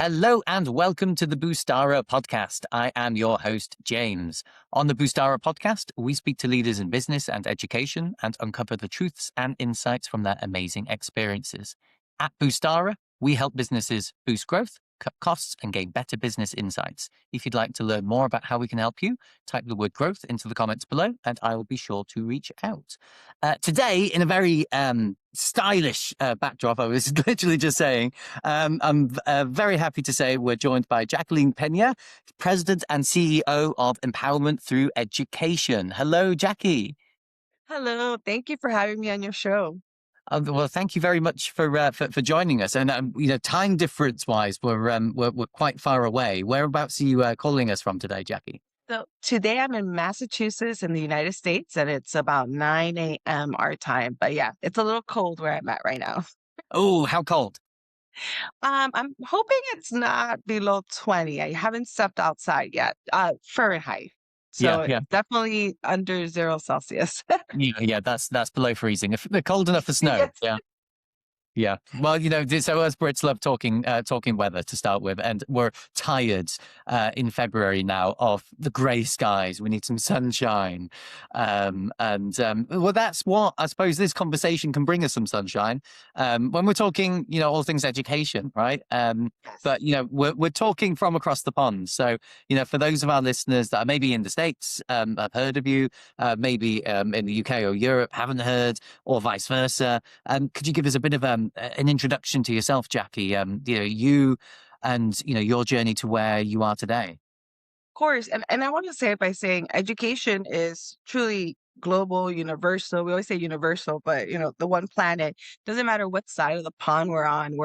Hello and welcome to the Boostara Podcast. I am your host, James. On the Boostara Podcast, we speak to leaders in business and education and uncover the truths and insights from their amazing experiences. At Boostara, we help businesses boost growth, cut costs, and gain better business insights. If you'd like to learn more about how we can help you, type the word growth into the comments below and I will be sure to reach out. Today, in a very stylish backdrop, I was literally just saying, I'm very happy to say we're joined by Jacqueline Peña, President and CEO of Empowerment Through Education. Hello, Jackie. Hello, thank you for having me on your show. Well, thank you very much for joining us. And time difference wise, we're quite far away. Whereabouts are you calling us from today, Jackie? So today I'm in Massachusetts in the United States, and it's about 9 a.m. our time. But yeah, it's a little cold where I'm at right now. Oh, how cold? I'm hoping it's not below 20. I haven't stepped outside yet. Fahrenheit. Yeah, So yeah. it's definitely under 0 Celsius. Yeah, that's below freezing. If they're cold enough for snow, Yes. yeah. Yeah. Well, so us Brits love talking weather to start with, and we're tired in February now of the grey skies. We need some sunshine, well, that's what I suppose this conversation can bring us, some sunshine. When we're talking, all things education, right? But we're talking from across the pond. So for those of our listeners that are maybe in the States, have heard of you, maybe in the UK or Europe haven't heard, or vice versa. Could you give us a bit of an introduction to yourself, Jackie? You and your journey to where you are today. Of course. And I want to say it by saying education is truly global, universal. We always say universal, but the one planet, doesn't matter what side of the pond we're on,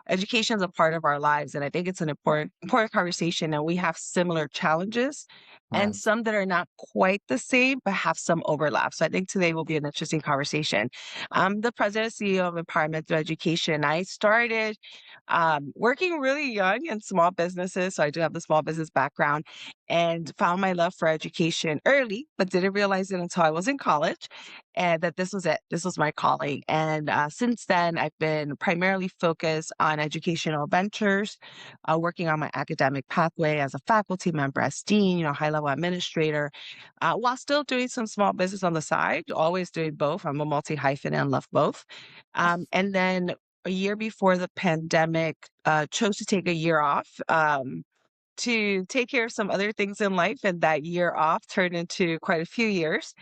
education is a part of our lives. And I think it's an important conversation. And we have similar challenges and Right. some that are not quite the same, but have some overlap. So I think today will be an interesting conversation. I'm the president and CEO of Empowerment Through Education. I started working really young in small businesses. So I do have the small business background and found my love for education early, but didn't realize it until I was in college and that this was it. This was my calling. And since then, I've been primarily focused on educational ventures, working on my academic pathway as a faculty member, as dean, high-level administrator, while still doing some small business on the side, always doing both. I'm a multi-hyphen and love both. And then a year before the pandemic, chose to take a year off to take care of some other things in life. And that year off turned into quite a few years.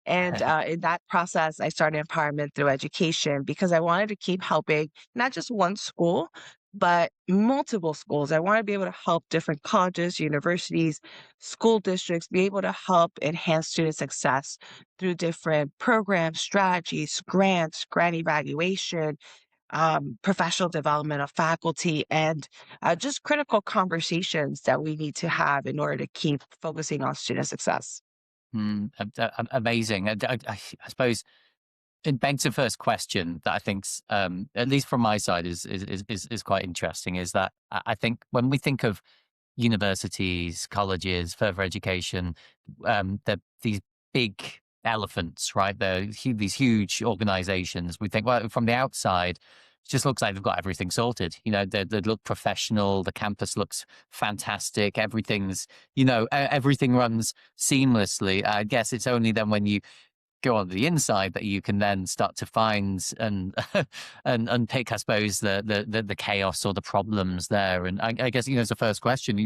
And in that process, I started Empowerment Through Education because I wanted to keep helping not just one school, but multiple schools. I want to be able to help different colleges, universities, school districts be able to help enhance student success through different programs, strategies, grant evaluation, professional development of faculty, and just critical conversations that we need to have in order to keep focusing on student success. Amazing. I suppose it begs the first question that I think's, at least from my side, is quite interesting. Is that I think when we think of universities, colleges, further education, they're these big elephants, right? They're these huge organizations. We think, well, from the outside, it just looks like they've got everything sorted. They look professional. The campus looks fantastic. Everything runs seamlessly. I guess it's only then when you go on the inside that you can then start to find and and unpick, I suppose, the chaos or the problems there. And I guess as a first question,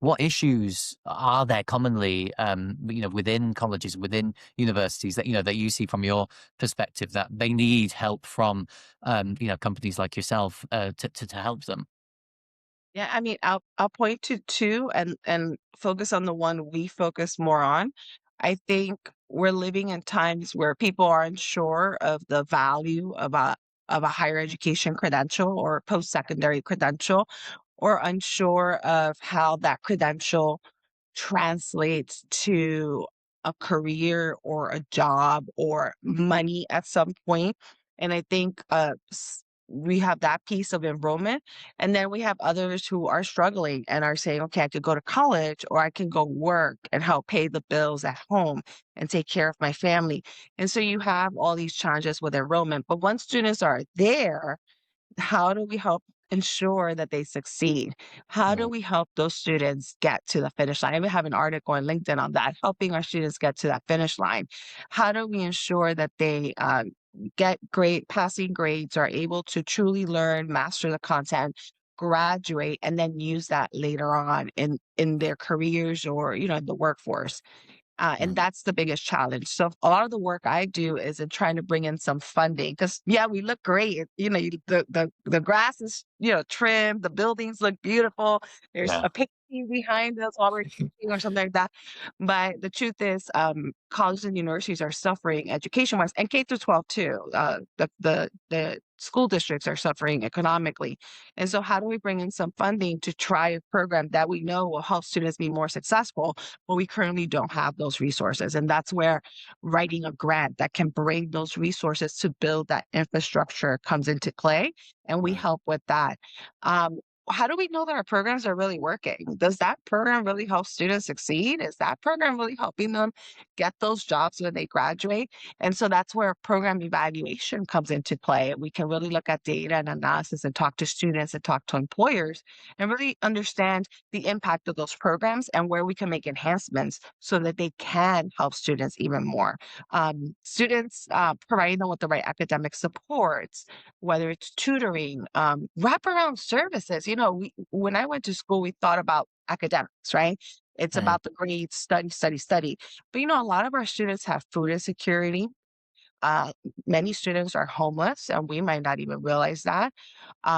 what issues are there commonly, within colleges, within universities that that you see from your perspective that they need help from, companies like yourself to help them? Yeah, I mean, I'll point to two and focus on the one we focus more on. I think we're living in times where people are unsure of the value of a higher education credential or post-secondary credential, or unsure of how that credential translates to a career or a job or money at some point. And I think we have that piece of enrollment. And then we have others who are struggling and are saying, okay, I could go to college or I can go work and help pay the bills at home and take care of my family. And so you have all these challenges with enrollment. But once students are there, how do we help ensure that they succeed? How do Mm, we help those students get to the finish line? I even have an article on LinkedIn on that, helping our students get to that finish line. How do we ensure that they get great passing grades, are able to truly learn, master the content, graduate, and then use that later on in their careers or in the workforce? And mm, that's the biggest challenge. So a lot of the work I do is in trying to bring in some funding because yeah, we look great. The grass is trimmed, the buildings look beautiful. There's yeah. a picture behind us while we're teaching or something like that. But the truth is, colleges and universities are suffering education wise, and K through 12 too. The school districts are suffering economically. And so, how do we bring in some funding to try a program that we know will help students be more successful? But we currently don't have those resources. And that's where writing a grant that can bring those resources to build that infrastructure comes into play. And we Mm, help with that. Um, how do we know that our programs are really working? Does that program really help students succeed? Is that program really helping them get those jobs when they graduate? And so that's where program evaluation comes into play. We can really look at data and analysis and talk to students and talk to employers and really understand the impact of those programs and where we can make enhancements so that they can help students even more. Students, providing them with the right academic supports, whether it's tutoring, wraparound services. When I went to school, we thought about academics, right? It's mm, about the grades, study, study, study. But a lot of our students have food insecurity. uh, Many students are homeless, and we might not even realize that.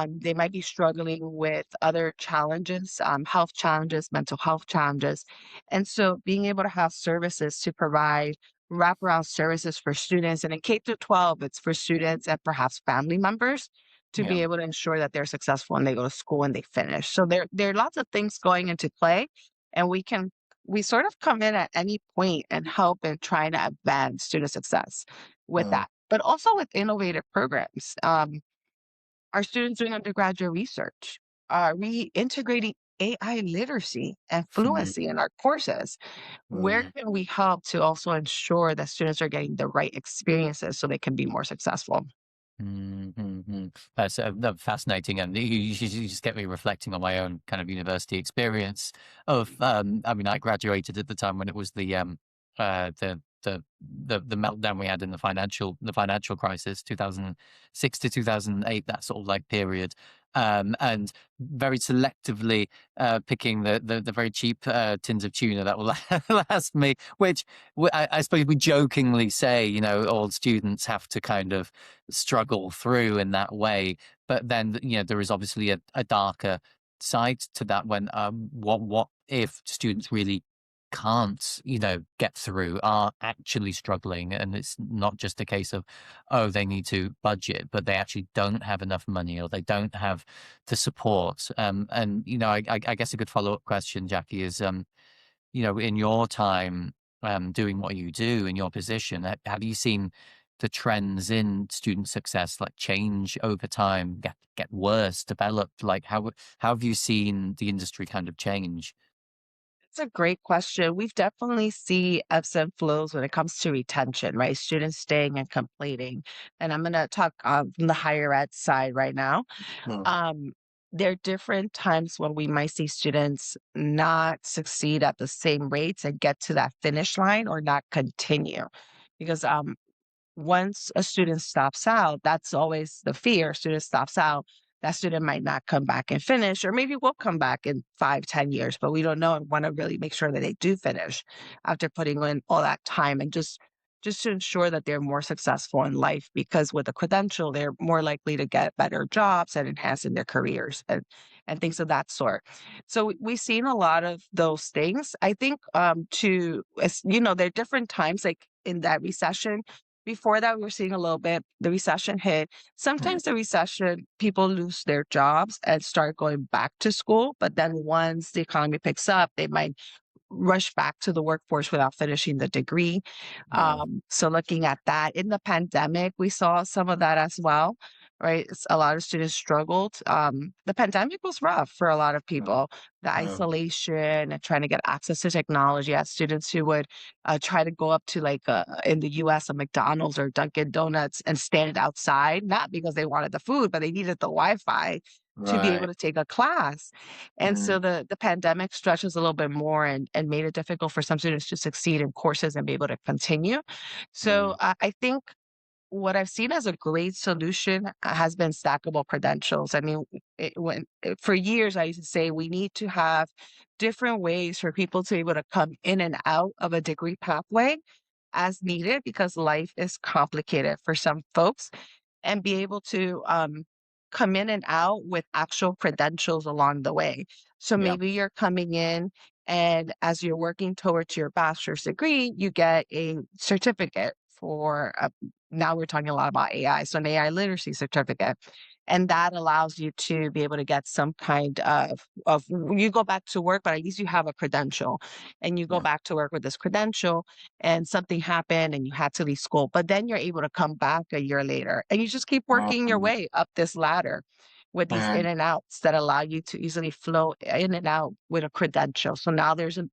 They might be struggling with other challenges, health challenges, mental health challenges. And so being able to have services to provide wraparound services for students, and in K through 12, it's for students and perhaps family members to yeah. be able to ensure that they're successful and they go to school and they finish. So there are lots of things going into play, and we sort of come in at any point and help in trying to advance student success with Mm, that, but also with innovative programs. Are students doing undergraduate research? Are we integrating AI literacy and mm, fluency in our courses? Where mm. can we help to also ensure that students are getting the right experiences so they can be more successful? Mhm. That's fascinating, and you just get me reflecting on my own kind of university experience. I mean, I graduated at the time when it was the meltdown we had in the financial crisis, 2006 to 2008, that sort of like period, and very selectively picking the very cheap tins of tuna that will last me, which I suppose we jokingly say, all students have to kind of struggle through in that way. But then, there is obviously a darker side to that when what if students really can't, get through, are actually struggling, and it's not just a case of, oh, they need to budget, but they actually don't have enough money or they don't have the support. And I guess a good follow up question, Jackie, is in your time doing what you do in your position, have you seen the trends in student success like change over time, get worse, develop? Like how have you seen the industry kind of change? It's a great question. We've definitely see ebbs and flows when it comes to retention, right? Students staying and completing. And I'm going to talk from the higher ed side right now. Mm, Um, there are different times when we might see students not succeed at the same rates and get to that finish line or not continue. Because once a student stops out, that's always the fear. Student stops out, that student might not come back and finish, or maybe will come back in 5, 10 years, but we don't know and want to really make sure that they do finish after putting in all that time and just to ensure that they're more successful in life because with a credential, they're more likely to get better jobs and enhance in their careers and things of that sort. So we've seen a lot of those things. I think there are different times like in that recession before that, we were seeing a little bit, the recession hit. mm, Sometimes the recession, people lose their jobs and start going back to school. But then once the economy picks up, they might rush back to the workforce without finishing the degree. yeah. So looking at that in the pandemic, we saw some of that as well, right? A lot of students struggled. The pandemic was rough for a lot of Mm, people. The mm, isolation and trying to get access to technology. As students who would try to go up to in the U.S. a McDonald's or Dunkin' Donuts and stand outside, not because they wanted the food, but they needed the Wi-Fi to be able Right. to take a class. And so Mm, the pandemic stretches a little bit more and made it difficult for some students to succeed in courses and be able to continue. So mm, I think what I've seen as a great solution has been stackable credentials. I mean, for years I used to say we need to have different ways for people to be able to come in and out of a degree pathway as needed because life is complicated for some folks and be able to come in and out with actual credentials along the way. So yeah. maybe you're coming in, and as you're working towards your bachelor's degree, you get a certificate for now we're talking a lot about AI, so an AI literacy certificate. And that allows you to be able to get some kind of you go back to work, but at least you have a credential and you go Yeah. back to work with this credential and something happened and you had to leave school, but then you're able to come back a year later and you just keep working your Mm, way up this ladder with these in mm, and outs that allow you to easily flow in and out with a credential. So now there's an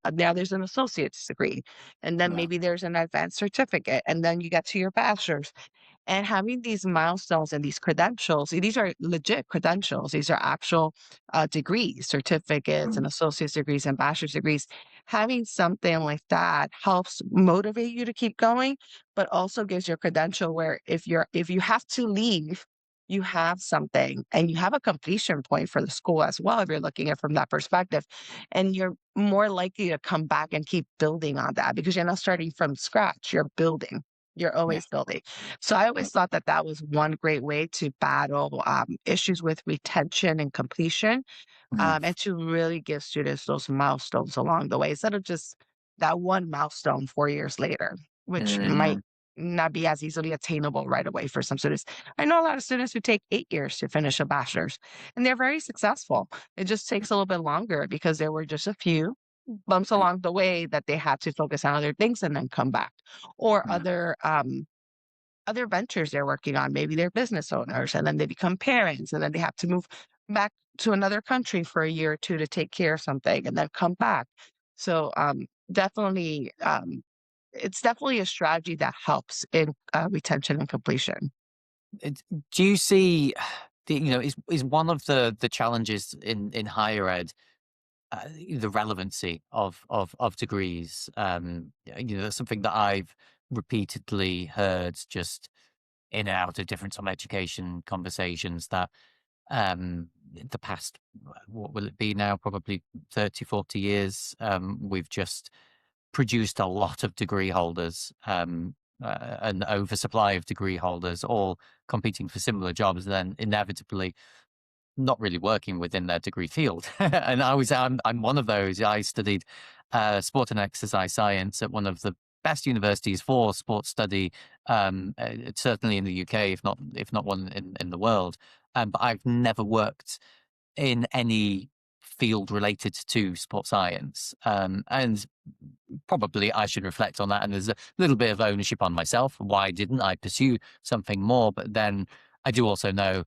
associate's degree, and then yeah. maybe there's an advanced certificate, and then you get to your bachelor's. And having these milestones and these credentials, these are legit credentials. These are actual degrees, certificates, and Mm, associate's degrees and bachelor's degrees. Having something like that helps motivate you to keep going, but also gives you a credential where if you have to leave, you have something and you have a completion point for the school as well if you're looking at it from that perspective. And you're more likely to come back and keep building on that because you're not starting from scratch. You're building. You're yeah. always building. So I Yeah. always thought that that was one great way to battle issues with retention and completion, Mm, and to really give students those milestones along the way instead of just that one milestone 4 years later, which might mm, not be as easily attainable right away for some students. I know a lot of students who take 8 years to finish a bachelor's, and they're very successful. It just takes a little bit longer because there were just a few bumps mm, along the way that they had to focus on other things and then come back, or yeah. other ventures they're working on. Maybe they're business owners and then they become parents and then they have to move back to another country for a year or two to take care of something and then come back. So definitely, it's definitely a strategy that helps in retention and completion. It, do you see is one of the challenges in higher ed the relevancy of degrees? That's something that I've repeatedly heard just in and out of different some education conversations that the past, what will it be now, probably 30, 40 years, we've just produced a lot of degree holders, an oversupply of degree holders, all competing for similar jobs, then inevitably not really working within their degree field. And I'm one of those. I studied sport and exercise science at one of the best universities for sports study, certainly in the UK, if not one in the world. But I've never worked in any field related to sports science. And probably I should reflect on that. And there's a little bit of ownership on myself. Why didn't I pursue something more? But then I do also know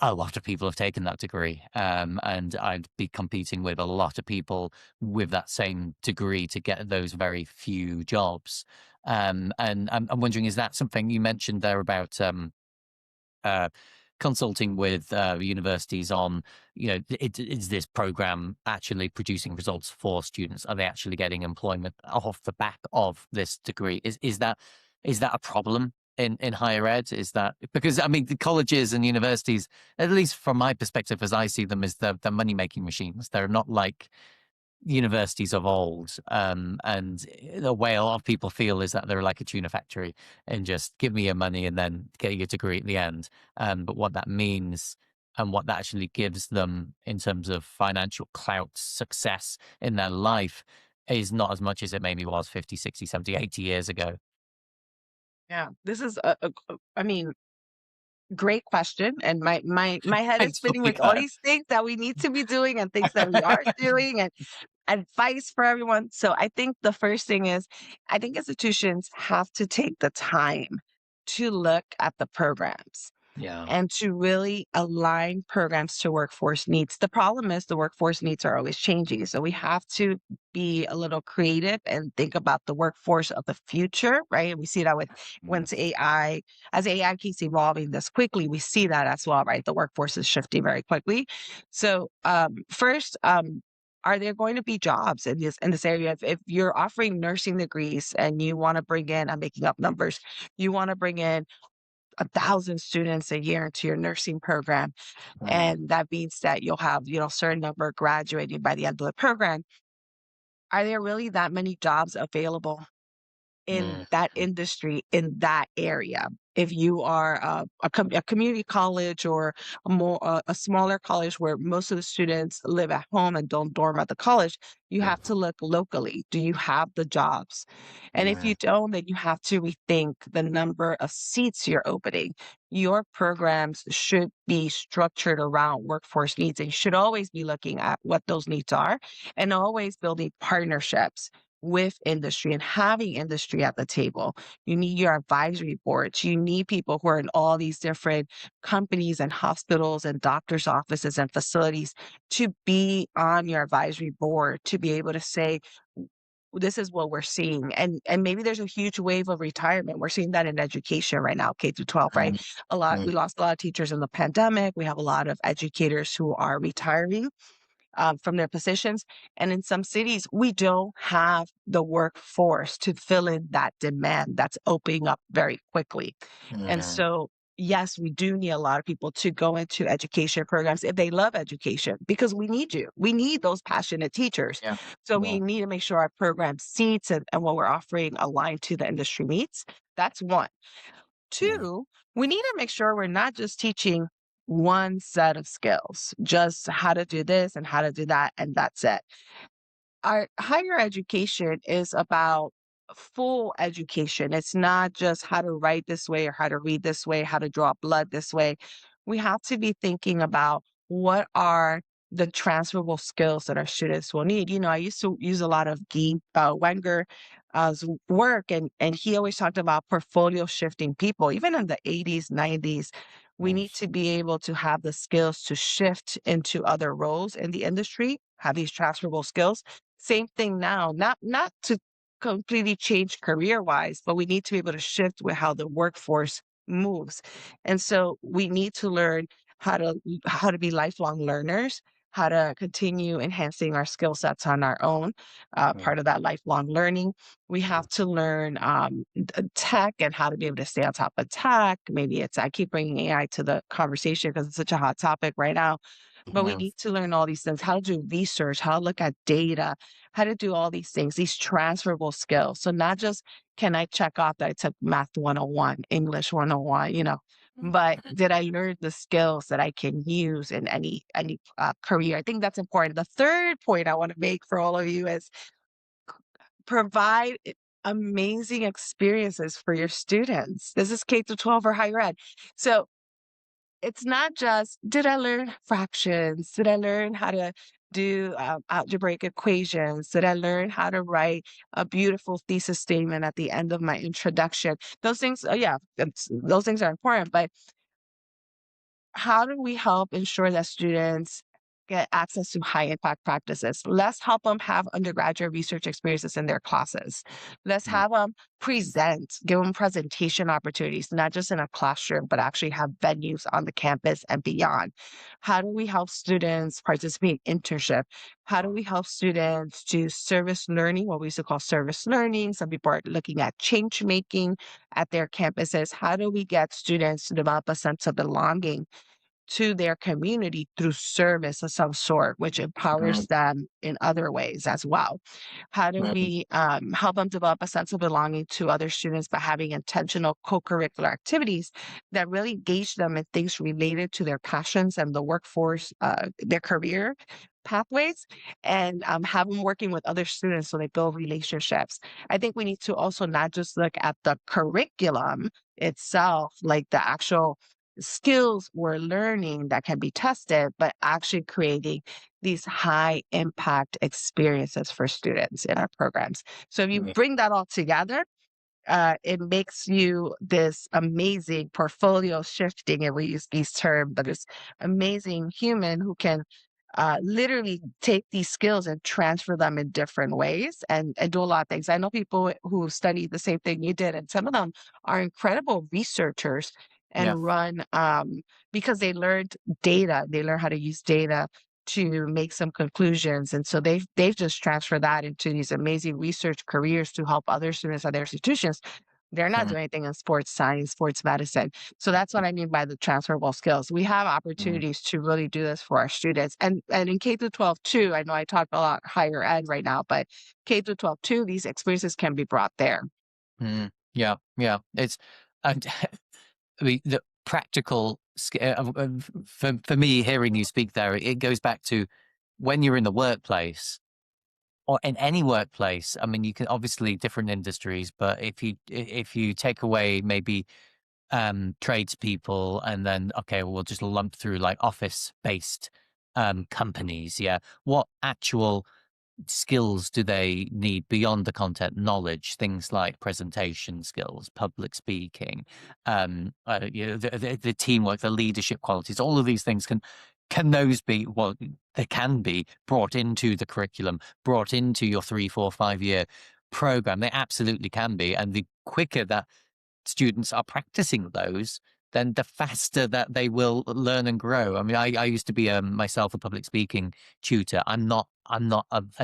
a lot of people have taken that degree, and I'd be competing with a lot of people with that same degree to get those very few jobs. And I'm wondering, is that something you mentioned there about uh, consulting with universities on, is this program actually producing results for students? Are they actually getting employment off the back of this degree? Is that a problem in higher ed? Is that because I mean the colleges and universities, at least from my perspective, as I see them, is the money making machines. They're not like universities of old. And the way a lot of people feel is that they're like a tuna factory and just give me your money and then get your degree at the end. But what that means and what that actually gives them in terms of financial clout, success in their life is not as much as it maybe was 50, 60, 70, 80 years ago. Yeah, this is I mean, great question. And my head is It's spinning funny with all that. these things that we need to be doing and things that we are doing and advice for everyone. So I think the first thing is I think institutions have to take the time to look at the programs. Yeah. and to really align programs to workforce needs. The problem is the workforce needs are always changing. So we have to be a little creative and think about the workforce of the future, right? And we see that with Mm, once AI, as AI keeps evolving this quickly, we see that as well, right? The workforce is shifting very quickly. So first, are there going to be jobs in this area? If you're offering nursing degrees and you want to bring in, I'm making up numbers, you want to bring in 1,000 students a year into your nursing program, mm, and that means that you'll have, certain number graduating by the end of the program. Are there really that many jobs available in mm, that industry, in that area? If you are a community college or a smaller college where most of the students live at home and don't dorm at the college, you mm, have to look locally. Do you have the jobs? And if mm, you don't, then you have to rethink the number of seats you're opening. Your programs should be structured around workforce needs, and you should always be looking at what those needs are and always building partnerships with industry and having industry at the table. You need your advisory boards. You need people who are in all these different companies and hospitals and doctors' offices and facilities to be on your advisory board, to be able to say, this is what we're seeing. And maybe there's a huge wave of retirement. We're seeing that in education right now, K through 12, right? mm, We lost a lot of teachers in the pandemic. We have a lot of educators who are retiring from their positions. And in some cities, we don't have the workforce to fill in that demand that's opening up very quickly. And mm, so, yes, we do need a lot of people to go into education programs if they love education, because we need you. We need those passionate teachers. yeah. So we Yeah. need to make sure our program seats and what we're offering align to the industry needs. That's one. Mm, Two, we need to make sure we're not just teaching one set of skills, just how to do this and how to do that, and that's it. Our higher education is about full education. It's not just how to write this way or how to read this way, how to draw blood this way. We have to be thinking about what are the transferable skills that our students will need. I used to use a lot of Wenger's work, and he always talked about portfolio shifting people. Even in the 80s, 90s, we mm, need to be able to have the skills to shift into other roles in the industry, have these transferable skills. Same thing now, not to completely change career-wise, but we need to be able to shift with how the workforce moves. And so we need to learn how to be lifelong learners, how to continue enhancing our skill sets on our own, mm, part of that lifelong learning. We have to learn tech and how to be able to stay on top of tech. Maybe I keep bringing AI to the conversation because it's such a hot topic right now, but we mm, need to learn all these things, how to do research, how to look at data, how to do all these things, these transferable skills. So not just can I check off that I took math 101, English 101, but did I learn the skills that I can use in any career? I think that's important. The third point I want to make for all of you is provide amazing experiences for your students. This is K through 12 or higher ed. So it's not just, did I learn fractions? Did I learn how to do algebraic equations? Did I learn how to write a beautiful thesis statement at the end of my introduction? Those things, yeah, those things are important, but how do we help ensure that students get access to high impact practices? Let's help them have undergraduate research experiences in their classes. Let's mm, have them present, give them presentation opportunities, not just in a classroom, but actually have venues on the campus and beyond. How do we help students participate in internship? How do we help students do service learning, what we used to call service learning? Some people are looking at change making at their campuses. How do we get students to develop a sense of belonging to their community through service of some sort, which mm, empowers them in other ways as well? How do mm, we help them develop a sense of belonging to other students by having intentional co-curricular activities that really engage them in things related to their passions and the workforce, their career pathways, and have them working with other students so they build relationships? I think we need to also not just look at the curriculum itself, like the actual skills we're learning that can be tested, but actually creating these high impact experiences for students in our programs. So if you mm, bring that all together, it makes you this amazing portfolio shifting, and we use these terms, but this amazing human who can literally take these skills and transfer them in different ways and do a lot of things. I know people who study the same thing you did, and some of them are incredible researchers Yeah. and run because they learned data, they learn how to use data to make some conclusions. And so they've just transferred that into these amazing research careers to help other students at their institutions. They're not Hmm. doing anything in sports science, sports medicine. So that's what I mean by the transferable skills. We have Hmm. opportunities to really do this for our students. And in K through 12 too, I know I talk a lot higher ed right now, but K through 12 too, these experiences can be brought there. Mm, yeah, yeah. It's and I mean the practical for me hearing you speak there, it goes back to when you're in the workplace or in any workplace. I mean, you can obviously different industries, but if you take away maybe tradespeople and then okay, we'll just lump through like office based companies. Yeah, what actual skills do they need beyond the content knowledge? Things like presentation skills, public speaking, the teamwork, the leadership qualities. All of these things can those be? Well, they can be brought into the curriculum, brought into your 3, 4, 5 year program. They absolutely can be, and the quicker that students are practicing those, then the faster that they will learn and grow. I mean, I used to be myself a public speaking tutor. I'm not a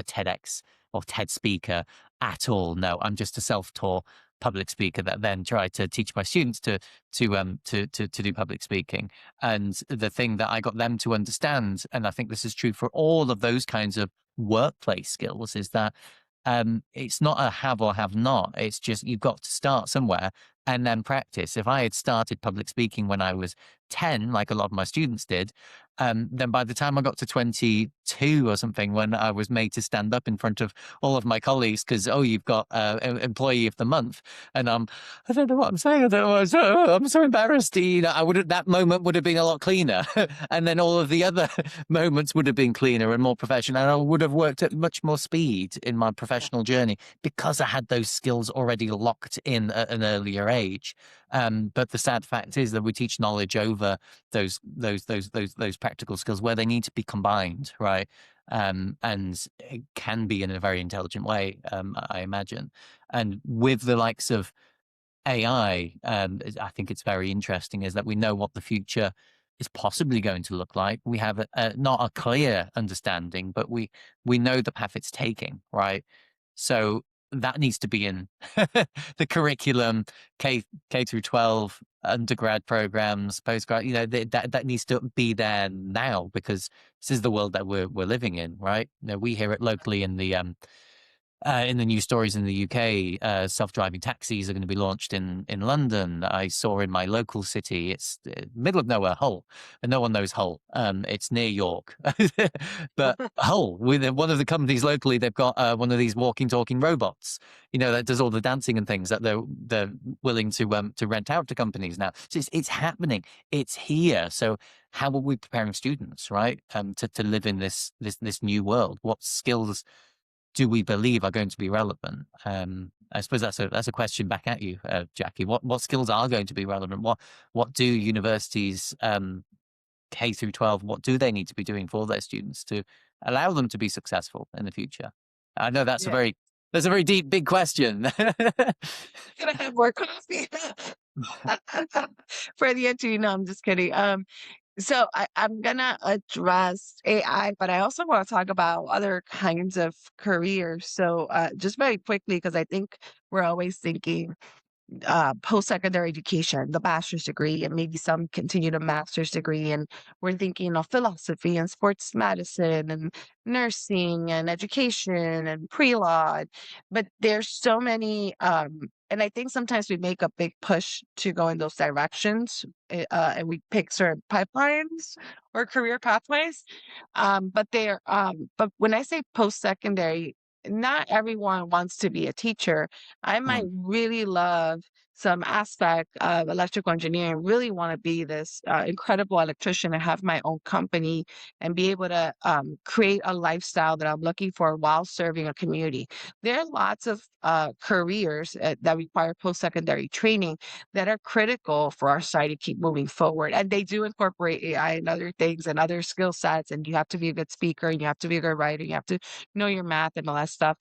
TEDx or TED speaker at all. No, I'm just a self-taught public speaker that then tried to teach my students to do public speaking. And the thing that I got them to understand, and I think this is true for all of those kinds of workplace skills, is that it's not a have or have not. It's just you've got to start somewhere and then practice. If I had started public speaking when I was 10, like a lot of my students did, then by the time I got to 22 or something, when I was made to stand up in front of all of my colleagues, because, oh, you've got employee of the month, and I don't know what I'm saying. I don't know, I'm so embarrassed. You know, that moment would have been a lot cleaner. And then all of the other moments would have been cleaner and more professional. And I would have worked at much more speed in my professional journey because I had those skills already locked in at an earlier age. But the sad fact is that we teach knowledge over those practical skills where they need to be combined, right? And it can be in a very intelligent way, I imagine. And with the likes of AI, I think it's very interesting is that we know what the future is possibly going to look like. We have not a clear understanding, but we know the path it's taking, right? So that needs to be in the curriculum, K through 12, undergrad programs, postgrad. You know that needs to be there now because this is the world that we're living in, right? You know, we hear it locally in the news stories in the UK, self-driving taxis are going to be launched in London. I saw in my local city, it's middle of nowhere, Hull, and no one knows Hull. It's near York, but Hull, with one of the companies locally, they've got one of these walking, talking robots. You know that does all the dancing and things that they're willing to rent out to companies now. So it's happening. It's here. So how are we preparing students, right, to live in this new world? What skills do we believe are going to be relevant? I suppose that's a question back at you, Jackie. What skills are going to be relevant? What do universities K through 12? What do they need to be doing for their students to allow them to be successful in the future? I know Yeah. that's a very deep, big question. Can I have more coffee? For the interview, no, I'm just kidding. So I'm gonna address AI, but I also want to talk about other kinds of careers. So just very quickly, because I think we're always thinking post-secondary education, the bachelor's degree, and maybe some continue to master's degree. And we're thinking of philosophy and sports medicine and nursing and education and pre-law. But there's so many, and I think sometimes we make a big push to go in those directions, and we pick certain pipelines or career pathways. But when I say post-secondary, not everyone wants to be a teacher. I might Mm, really love some aspect of electrical engineering, really want to be this incredible electrician and have my own company and be able to create a lifestyle that I'm looking for while serving a community. There are lots of careers that require post-secondary training that are critical for our society to keep moving forward. And they do incorporate AI and other things and other skill sets. And you have to be a good speaker, and you have to be a good writer, you have to know your math and all that stuff.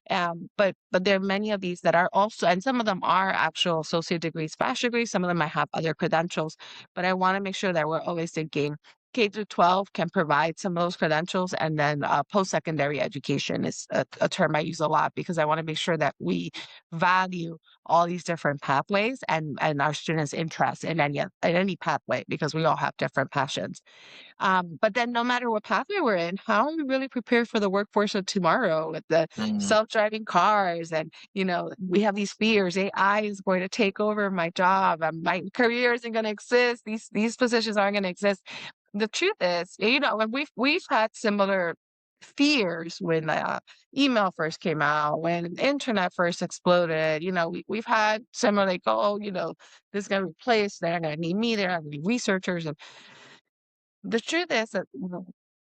But there are many of these that are also, and some of them are actual associate degrees, bachelor degrees. Some of them might have other credentials. But I want to make sure that we're always thinking K through 12 can provide some of those credentials, and then post-secondary education is a term I use a lot because I want to make sure that we value all these different pathways and our students' interest in any pathway, because we all have different passions. But then no matter what pathway we're in, how are we really prepared for the workforce of tomorrow with the Mm, self-driving cars? And, we have these fears. AI is going to take over my job. My career isn't going to exist. These positions aren't going to exist. The truth is, and we've had similar fears when email first came out, when internet first exploded. We've had similar, like, oh, this is going to replace, they're going to need me, they're going to need researchers. And the truth is that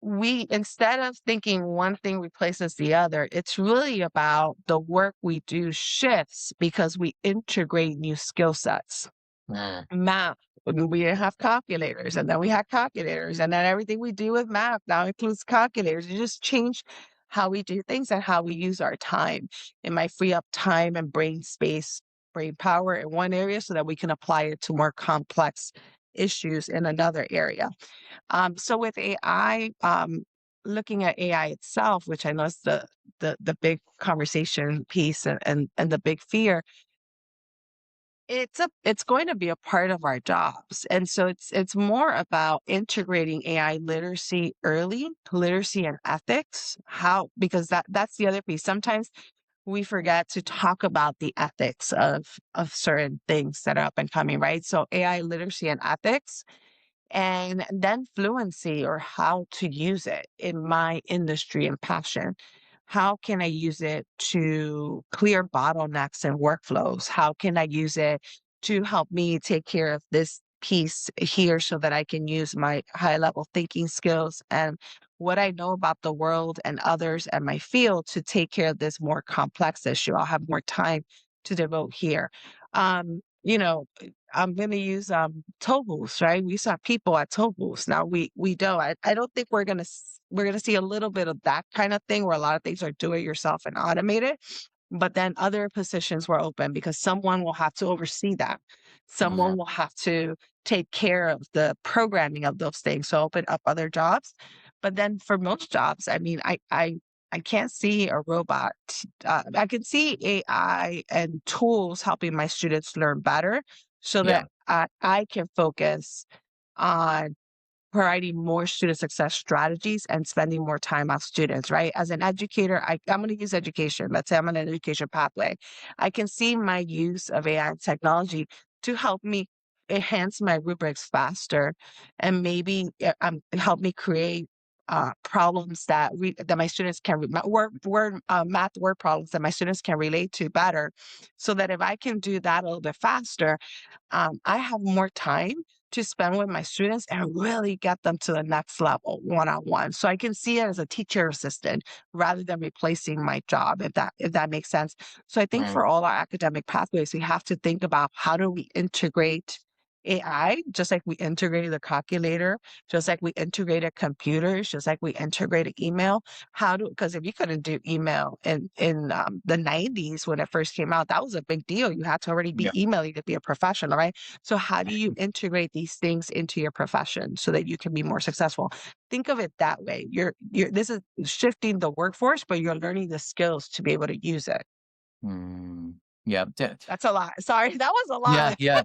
we, instead of thinking one thing replaces the other, it's really about the work we do shifts because we integrate new skill sets. mm, Math, we didn't have calculators, and then we had calculators, and then everything we do with math now includes calculators. You just change how we do things and how we use our time. It might free up time and brain space, brain power in one area so that we can apply it to more complex issues in another area. So with AI, looking at AI itself, which I know is the big conversation piece and the big fear, it's going to be a part of our jobs. And so it's more about integrating AI literacy early, literacy and ethics, because that's the other piece. Sometimes we forget to talk about the ethics of certain things that are up and coming, right? So AI literacy and ethics, and then fluency, or how to use it in my industry and passion. How can I use it to clear bottlenecks and workflows? How can I use it to help me take care of this piece here so that I can use my high level thinking skills and what I know about the world and others and my field to take care of this more complex issue? I'll have more time to devote here. Um, you know, I'm going to use toll booths, right? We saw people at toll booths. Now we don't. I don't think we're gonna see a little bit of that kind of thing where a lot of things are do it yourself and automated. But then other positions were open because someone will have to oversee that. mhm, Someone will have to take care of the programming of those things. So open up other jobs. But then for most jobs, I mean, I can't see a robot. I can see AI and tools helping my students learn better so yeah, that I can focus on providing more student success strategies and spending more time on students, right? As an educator, I'm going to use education. Let's say I'm on an education pathway. I can see my use of AI and technology to help me enhance my rubrics faster, and maybe help me create problems that my students can math word problems that my students can relate to better, so that if I can do that a little bit faster, I have more time to spend with my students and really get them to the next level one-on-one. So I can see it as a teacher assistant rather than replacing my job, if that makes sense. So I think mm, for all our academic pathways, we have to think about how do we integrate AI, just like we integrated the calculator, just like we integrated computers, just like we integrated email. Because if you couldn't do email in the 90s when it first came out, that was a big deal. You had to already be yeah. emailing to be a professional, right? So how do you integrate these things into your profession so that you can be more successful? Think of it that way. This is shifting the workforce, but you're learning the skills to be able to use it. Mm, yeah, That's a lot. Sorry, that was a yeah, lot. yeah.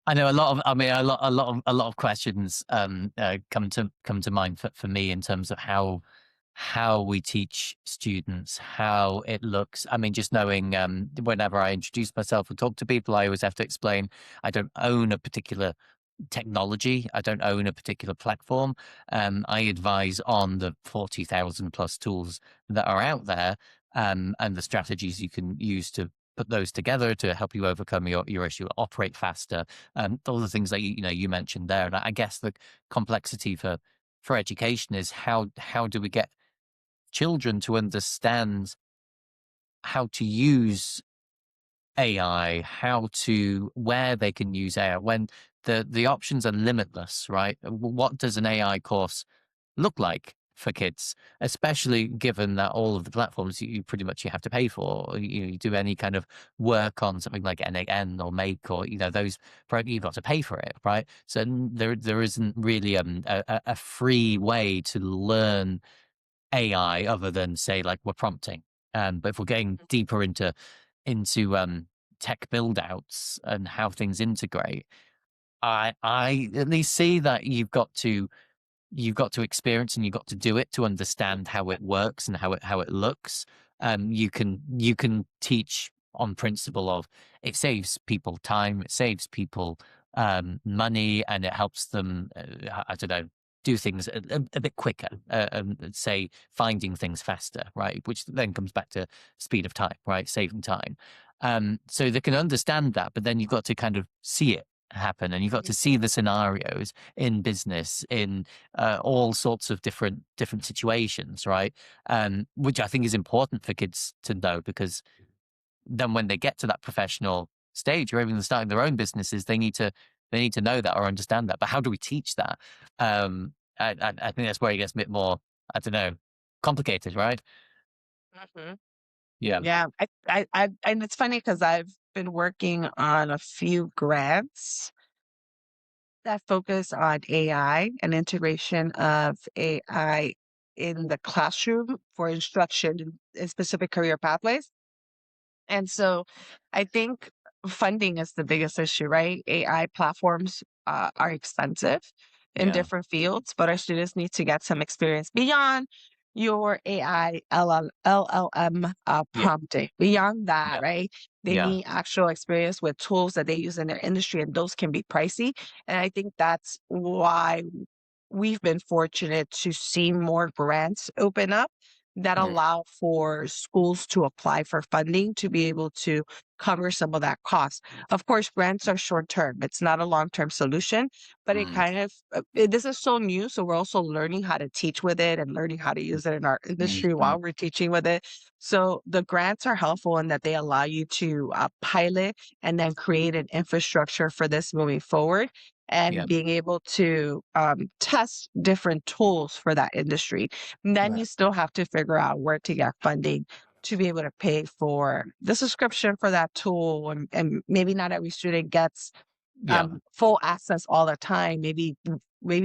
I know a lot of questions come to mind for me in terms of how we teach students, how it looks. I mean, just knowing whenever I introduce myself or talk to people, I always have to explain I don't own a particular technology. I don't own a particular platform. I advise on the 40,000 plus tools that are out there, and the strategies you can use to put those together to help you overcome your issue, operate faster, all the things that you mentioned there. And I guess the complexity for education is how do we get children to understand how to use AI, where they can use AI when the options are limitless, right? What does an AI course look like for kids, especially given that all of the platforms you pretty much you have to pay for? You do any kind of work on something like NAN or Make or those, you've got to pay for it, right? So there isn't really a free way to learn AI other than say like we're prompting. But if we're getting deeper into tech build outs and how things integrate, I at least see that you've got to experience and you've got to do it to understand how it works and how it looks. You can teach on principle of it saves people time, it saves people money, and it helps them. I don't know. Do things a bit quicker, say finding things faster, right? Which then comes back to speed of time, right? Saving time. So they can understand that, but then you've got to kind of see it happen, and you've got to see the scenarios in business, in all sorts of different situations, right? Which I think is important for kids to know, because then when they get to that professional stage or even starting their own businesses, they need to know that or understand that. But how do we teach that? I think that's where it gets a bit more, I don't know, complicated, right? Mhm. Yeah, Yeah, and it's funny because I've been working on a few grants that focus on AI and integration of AI in the classroom for instruction in specific career pathways. And so I think funding is the biggest issue, right? AI platforms are expensive in yeah, different fields, but our students need to get some experience beyond your AI LLM yeah, prompting. Beyond that, yeah, right? They yeah. need actual experience with tools that they use in their industry, and those can be pricey. And I think that's why we've been fortunate to see more grants open up that Mm, allow for schools to apply for funding to be able to cover some of that cost. Of course, grants are short term. It's not a long term solution, but it mm, kind of this is so new, so we're also learning how to teach with it and learning how to use it in our mm, industry mm. while we're teaching with it. So the grants are helpful in that they allow you to pilot and then create an infrastructure for this moving forward, Yeah, and being able to test different tools for that industry. And then right. you still have to figure out where to get funding to be able to pay for the subscription for that tool. And maybe not every student gets Yeah. full access all the time. Maybe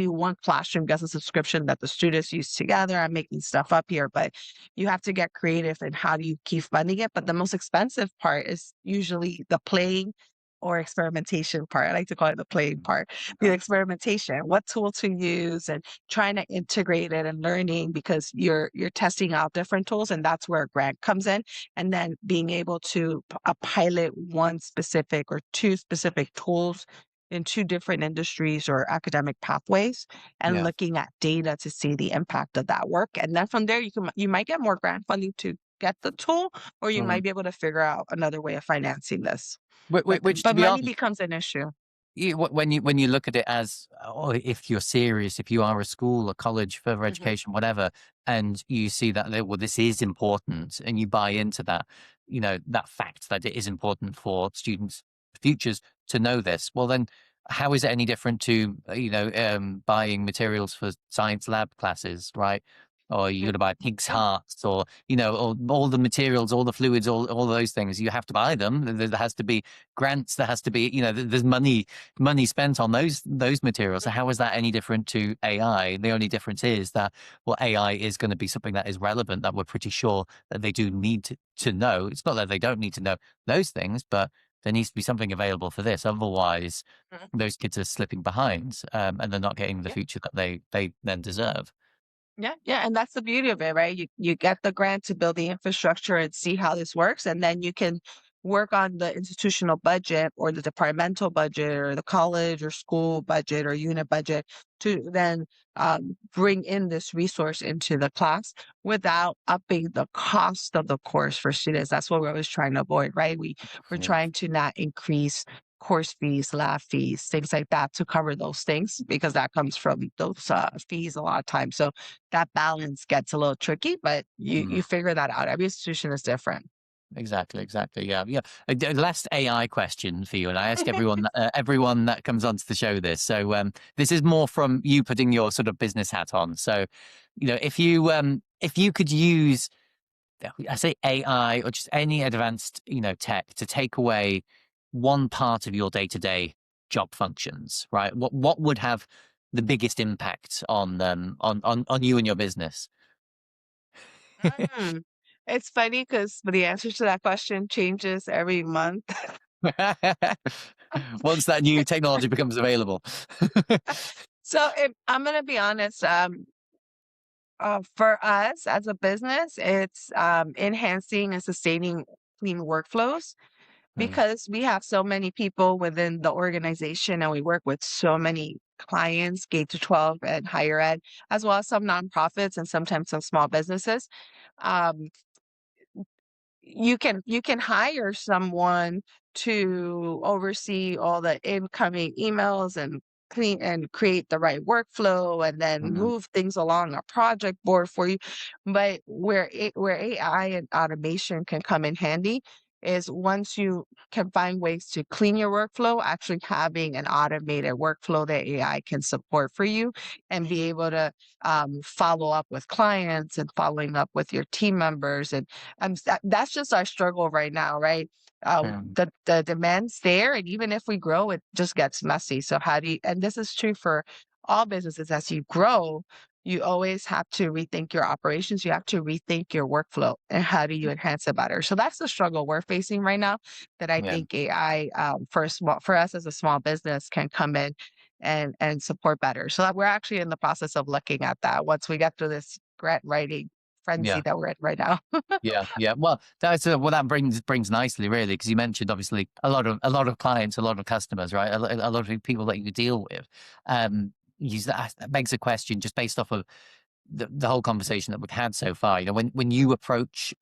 one classroom gets a subscription that the students use together. I'm making stuff up here, but you have to get creative in how do you keep funding it. But the most expensive part is usually the playing or experimentation part. I like to call it the playing part. The experimentation, what tool to use, and trying to integrate it and learning, because you're testing out different tools, and that's where a grant comes in. And then being able to pilot one specific or two specific tools in two different industries or academic pathways, and Yeah. looking at data to see the impact of that work. And then from there, you might get more grant funding to get the tool, or you Mm. might be able to figure out another way of financing this. Which, to But be money honest, becomes an issue. when you look at it as, or if you're serious, if you are a school, a college, further Mhm. education, whatever, and you see that well, this is important, and you buy into that, that fact that it is important for students' futures to know this. Well, then, how is it any different to buying materials for science lab classes, right? Or you're going to buy pig's Yeah. hearts, or all the materials, all the fluids, all those things. You have to buy them. There has to be grants. There has to be, there's money spent on those materials. So how is that any different to AI? The only difference is that, well, AI is going to be something that is relevant, that we're pretty sure that they do need to know. It's not that they don't need to know those things, but there needs to be something available for this. Otherwise, Mhm. those kids are slipping behind, and they're not getting the Yeah. future that they then deserve. Yeah, yeah, and that's the beauty of it, right? You get the grant to build the infrastructure and see how this works, and then you can work on the institutional budget or the departmental budget or the college or school budget or unit budget to then bring in this resource into the class without upping the cost of the course for students. That's what we're always trying to avoid, right? We're Yeah. trying to not increase course fees, lab fees, things like that to cover those things because that comes from those fees a lot of times. So that balance gets a little tricky, but Mm. you figure that out. Every institution is different. Exactly, exactly. Yeah, yeah. Last AI question for you, and I ask everyone that comes onto the show this. So this is more from you putting your sort of business hat on. So, if you could use, I say AI or just any advanced tech to take away one part of your day to day job functions, right? What would have the biggest impact on you and your business? Mm. It's funny because the answer to that question changes every month. Once that new technology becomes available. So if I'm gonna be honest, for us as a business, it's enhancing and sustaining clean workflows Mm, because we have so many people within the organization and we work with so many clients, K to 12 and higher ed, as well as some nonprofits and sometimes some small businesses. Um, you can hire someone to oversee all the incoming emails and clean and create the right workflow and then mhm, move things along a project board for you. But where AI and automation can come in handy is once you can find ways to clean your workflow, actually having an automated workflow that AI can support for you and be able to follow up with clients and following up with your team members and that's just our struggle right now, right? mm, The demand's there, and even if we grow, it just gets messy. So how do you? And this is true for all businesses. As you grow, you always have to rethink your operations. You have to rethink your workflow, and how do you enhance it better? So that's the struggle we're facing right now. That I yeah, think AI for us as a small business can come in and support better. So that we're actually in the process of looking at that once we get through this grant writing frenzy yeah. that we're in right now. Yeah, yeah. Well, that brings nicely, really, because you mentioned obviously a lot of clients, a lot of customers, right? A lot of people that you deal with. That begs a question just based off of the whole conversation that we've had so far. When you approach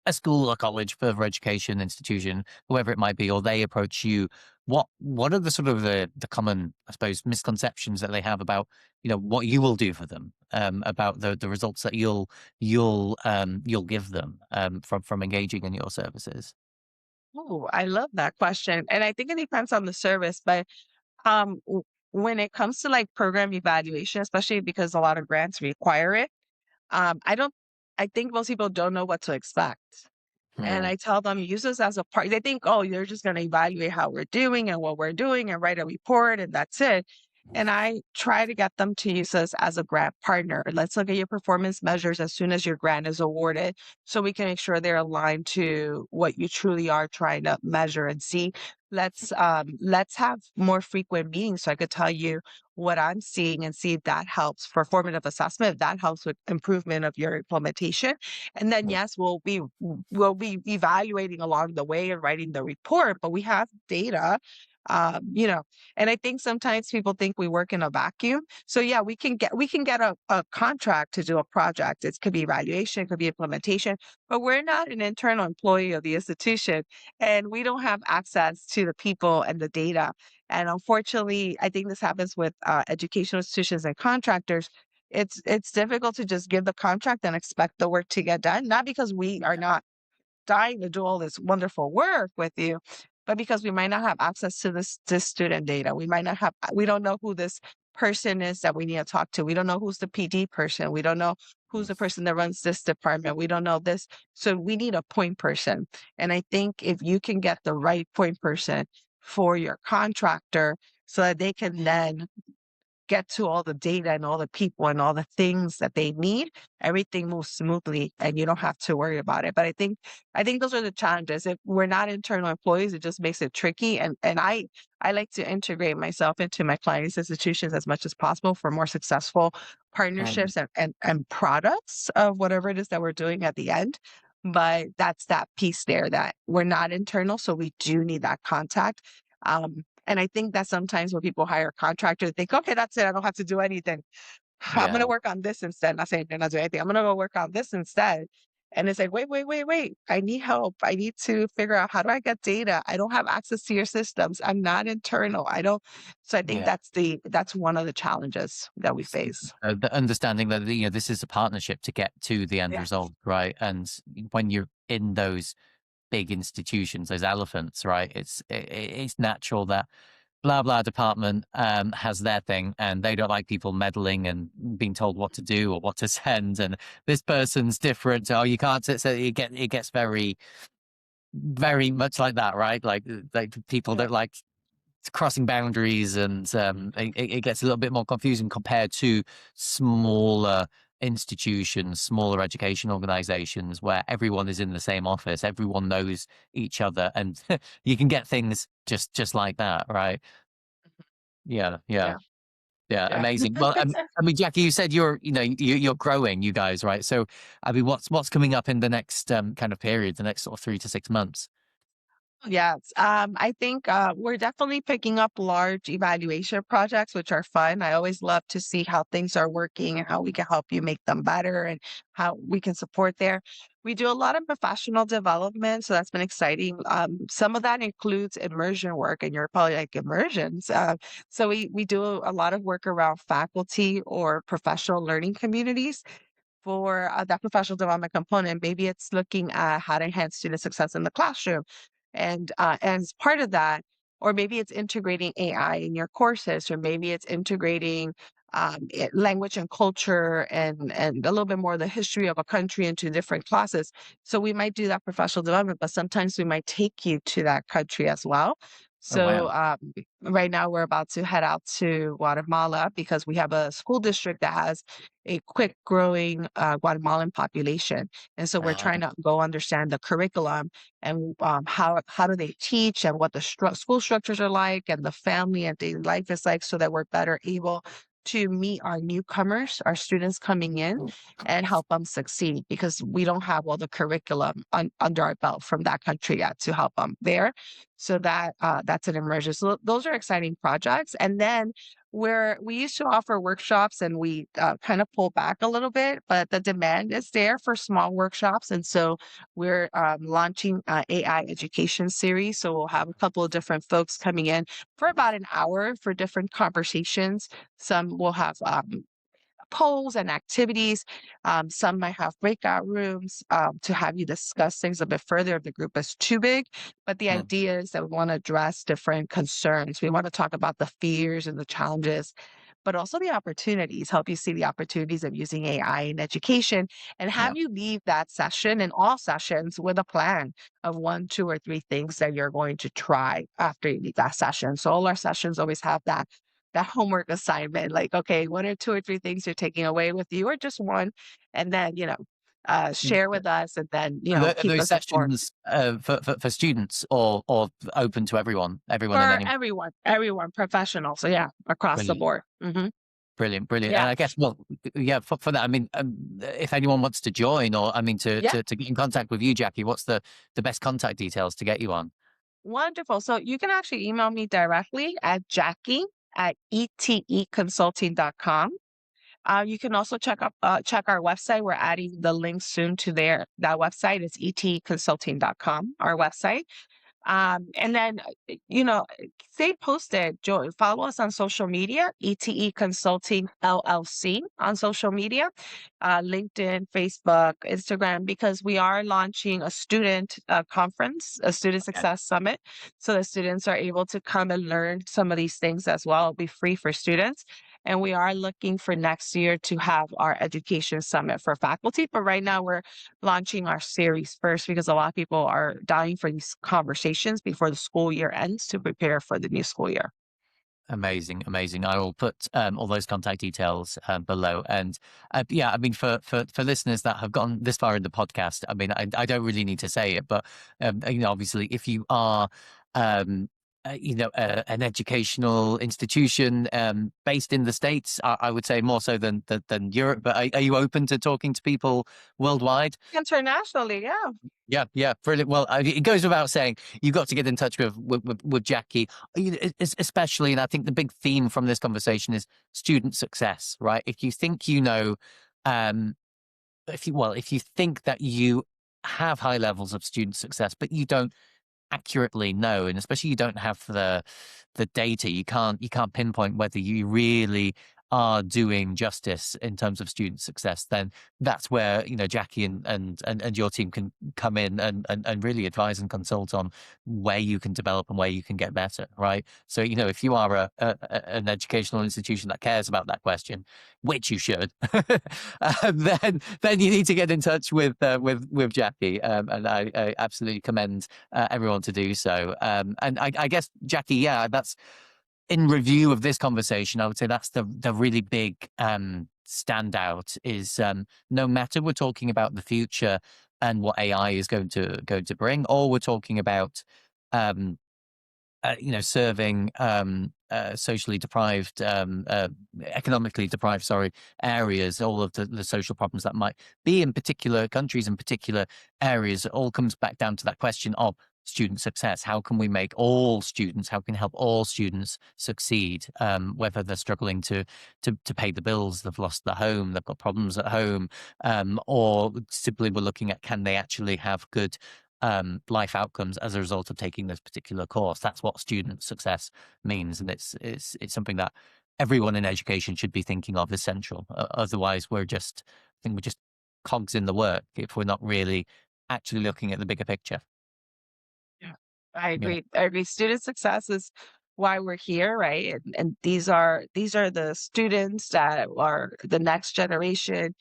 a school, a college, further education institution, whoever it might be, or they approach you, what are the sort of the common, I suppose, misconceptions that they have about what you will do for them, about the results that you'll give them from engaging in your services? Oh, I love that question. And I think it depends on the service, but when it comes to like program evaluation, especially because a lot of grants require it, I don't I think most people don't know what to expect. And Hmm. I tell them use this as a part. They think, oh, you're just going to evaluate how we're doing and what we're doing and write a report and that's it. And I try to get them to use this as a grant partner. Let's look at your performance measures as soon as your grant is awarded so we can make sure they're aligned to what you truly are trying to measure and see. Let's have more frequent meetings so I could tell you what I'm seeing and see if that helps for formative assessment, if that helps with improvement of your implementation. And then yes, we'll be evaluating along the way and writing the report, but we have data. You know, and I think sometimes people think we work in a vacuum. So yeah, we can get a contract to do a project. It could be evaluation, it could be implementation, but we're not an internal employee of the institution and we don't have access to the people and the data. And unfortunately, I think this happens with educational institutions and contractors. It's difficult to just give the contract and expect the work to get done, not because we are not dying to do all this wonderful work with you, but because we might not have access to this student data. We don't know who this person is that we need to talk to. We don't know who's the PD person. We don't know who's the person that runs this department. We don't know this. So we need a point person. And I think if you can get the right point person for your contractor so that they can then get to all the data and all the people and all the things that they need, everything moves smoothly and you don't have to worry about it. But I think those are the challenges. If we're not internal employees, it just makes it tricky. And I like to integrate myself into my clients' institutions as much as possible for more successful Um, partnerships and products of whatever it is that we're doing at the end. but that's that piece there that we're not internal, so we do need that contact. And I think that sometimes when people hire a contractor, they think, okay, that's it. I don't have to do anything. I'm Yeah. gonna work on this instead. Not saying they're not doing anything. I'm gonna go work on this instead. And it's like, wait, wait, wait, wait. I need help. I need to figure out how do I get data? I don't have access to your systems. I'm not internal. I don't. So I think Yeah. that's one of the challenges that we face. The understanding that, this is a partnership to get to the end Yes. result, right? And when you're in those big institutions, those elephants, right? It's natural that blah blah department has their thing, and they don't like people meddling and being told what to do or what to send. And this person's different. Oh, you can't. So it gets very very much like that, right? Like people Yeah. don't like crossing boundaries, and it gets a little bit more confusing compared to smaller institutions, smaller education organizations where everyone is in the same office, everyone knows each other, and you can get things just like that, right? Yeah, yeah, Yeah. yeah, Yeah. amazing. Well, I mean, Jackie, you said you're growing, you guys, right? So, I mean, what's coming up in the next kind of period, the next sort of 3 to 6 months? Yes, I think we're definitely picking up large evaluation projects, which are fun. I always love to see how things are working and how we can help you make them better and how we can support there. We do a lot of professional development, so that's been exciting. Some of that includes immersion work, and you're probably like immersions. So we do a lot of work around faculty or professional learning communities for that professional development component. Maybe it's looking at how to enhance student success in the classroom. And as part of that, or maybe it's integrating AI in your courses, or maybe it's integrating language and culture and a little bit more of the history of a country into different classes. So we might do that professional development, but sometimes we might take you to that country as well. Oh So wow. right now we're about to head out to Guatemala because we have a school district that has a quick growing Guatemalan population. And so we're trying to go understand the curriculum and how do they teach and what the school structures are like and the family and daily life is like so that we're better able to meet our newcomers, our students coming in and help them succeed because we don't have all the curriculum under our belt from that country yet to help them there. So that's an immersion. So those are exciting projects. And then where we used to offer workshops and we kind of pull back a little bit, but the demand is there for small workshops. And so we're launching AI education series. So we'll have a couple of different folks coming in for about an hour for different conversations. Some will have polls and activities. Some might have breakout rooms to have you discuss things a bit further if the group is too big. But the Mm, idea is that we want to address different concerns. We want to talk about the fears and the challenges, but also the opportunities, help you see the opportunities of using AI in education and yeah. have you leave that session and all sessions with a plan of one, two, or three things that you're going to try after you leave that session. So all our sessions always have that homework assignment, like, okay, what are two or three things you're taking away with you, or just one, and then, share with us, and then, Are keep those us informed. sessions for students or open to everyone and For anyone? everyone, professional. So yeah, across the Brilliant, board. brilliant, brilliant. And Yeah. I guess, well, yeah, for that, I mean, if anyone wants to join, or I mean, Yeah. to get in contact with you, Jackie, what's the best contact details to get you on? Wonderful. So you can actually email me directly at Jackie@eteconsulting.com. You can also check our website. We're adding the link soon to that website. It's etconsulting.com, our website. And then, stay posted. Follow us on social media, ETE Consulting LLC on social media, LinkedIn, Facebook, Instagram, because we are launching a student conference, a student Okay. success summit. So the students are able to come and learn some of these things as well. It'll be free for students. And we are looking for next year to have our education summit for faculty. But right now we're launching our series first because a lot of people are dying for these conversations before the school year ends to prepare for the new school year. Amazing, amazing. I will put all those contact details below. And yeah, I mean, for listeners that have gotten this far in the podcast, I mean, I don't really need to say it, but obviously, if you are um, an educational institution based in the States. I would say more so than Europe. But are you open to talking to people worldwide? Internationally, yeah. Yeah, yeah, brilliant. Well, it goes without saying, you've got to get in touch with Jackie, especially, and I think the big theme from this conversation is student success, right? If you think um, if you think that you have high levels of student success, but you don't accurately know, and especially you don't have the data, you can't pinpoint whether you really are doing justice in terms of student success, then that's where Jackie and your team can come in and really advise and consult on where you can develop and where you can get better, right? So if you are an educational institution that cares about that question, which you should, then you need to get in touch with Jackie, and I absolutely commend everyone to do so. And I guess, Jackie, yeah, that's in review of this conversation, I would say that's the really big standout is no matter we're talking about the future and what AI is going to bring, or we're talking about um, serving socially deprived, economically deprived, sorry, areas, all of the social problems that might be in particular countries and particular areas. It all comes back down to that question of student success. How can we make how can help all students succeed, whether they're struggling to pay the bills, they've lost their home, they've got problems at home, or simply we're looking at, can they actually have good life outcomes as a result of taking this particular course. That's what student success means, and it's something that everyone in education should be thinking of as central. Otherwise, I think we're just cogs in the work if we're not really actually looking at the bigger picture. Yeah. I Yeah, agree. I agree. Student success is why we're here, right? And these are the students that are the next generation,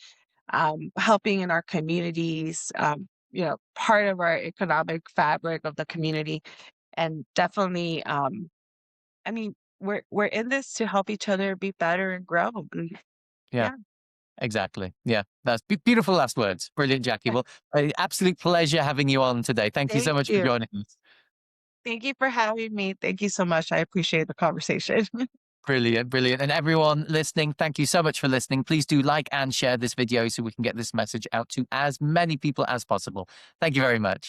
helping in our communities, part of our economic fabric of the community. And definitely, I mean, we're in this to help each other be better and grow. And yeah, yeah, exactly. Yeah, that's beautiful last words. Brilliant, Jackie. Well, absolute pleasure having you on today. Thank you so thank much for you. joining us. Thank you for having me. Thank you so much. I appreciate the conversation. Brilliant, brilliant. And everyone listening, thank you so much for listening. Please do like and share this video so we can get this message out to as many people as possible. Thank you very much.